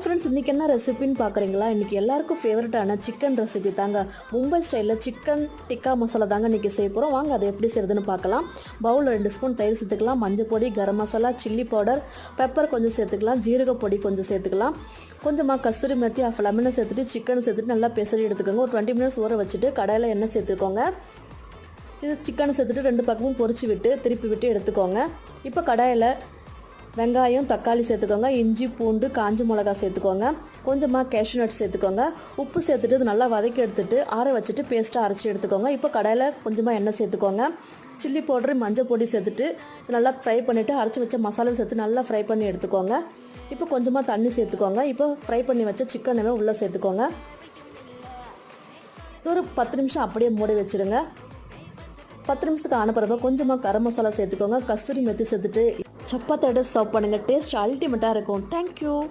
Friends, இன்றைக்கி என்ன ரெசிபின்னு பார்க்குறீங்களா? இன்றைக்கி எல்லாருக்கும் ஃபேவரட்டான சிக்கன் ரெசிபி தாங்க. மும்பை ஸ்டைலில் சிக்கன் டிக்கா மசாலா தாங்க இன்றைக்கி செய்ய போகிறோம். வாங்க அதை எப்படி செய்கிறதுன்னு பார்க்கலாம். பவுலில் 2 ஸ்பூன் தயிர் சேர்த்துக்கலாம், மஞ்சள் பொடி, garam masala, chilli powder, pepper கொஞ்சம் சேர்த்துக்கலாம், ஜீரக பொடி கொஞ்சம் சேர்த்துக்கலாம், கொஞ்சமாக கஸ்தூரி மெத்தி, ஆஃப் லெமனை சேர்த்துட்டு சிக்கனை சேர்த்துட்டு நல்லா பெசரி எடுத்துக்கோங்க. ஒரு 20 மினிட்ஸ் ஊற வச்சுட்டு கடாயில் எண்ணெய் சேர்த்துக்கோங்க. இது சிக்கனை சேர்த்துட்டு 2 பக்கமும் பொரிச்சு விட்டு திருப்பி விட்டு எடுத்துக்கோங்க. இப்போ கடாயில் வெங்காயம், தக்காளி சேர்த்துக்கோங்க, இஞ்சி, பூண்டு, காஞ்ச மிளகா சேர்த்துக்கோங்க, கொஞ்சமாக கேஷ்யூ நட் சேர்த்துக்கோங்க, உப்பு சேர்த்துட்டு இது நல்லா வதக்கி எடுத்துகிட்டு ஆற வச்சுட்டு பேஸ்ட்டாக அரைச்சி எடுத்துக்கோங்க. இப்போ கடாயில் கொஞ்சமாக எண்ணெய் சேர்த்துக்கோங்க, சில்லி பவுடர், மஞ்சள் பொடி சேர்த்துட்டு நல்லா ஃப்ரை பண்ணிவிட்டு அரைச்சி வச்ச மசாலாவை சேர்த்து நல்லா ஃப்ரை பண்ணி எடுத்துக்கோங்க. இப்போ கொஞ்சமாக தண்ணி சேர்த்துக்கோங்க. இப்போ ஃப்ரை பண்ணி வச்ச சிக்கனை உள்ளே சேர்த்துக்கோங்க. ஒரு 10 நிமிஷம் அப்படியே மூடி வச்சுருங்க. 10 நிமிஷத்துக்கு ஆன பிறகு கொஞ்சமாக கரம் மசாலா சேர்த்துக்கோங்க, கஸ்தூரி மெத்தி சேர்த்துட்டு சப்பாத்தியோட சர்வ் பண்ணுங்கள். டேஸ்ட் அல்டிமேட்டாக இருக்கும். தேங்க்யூ.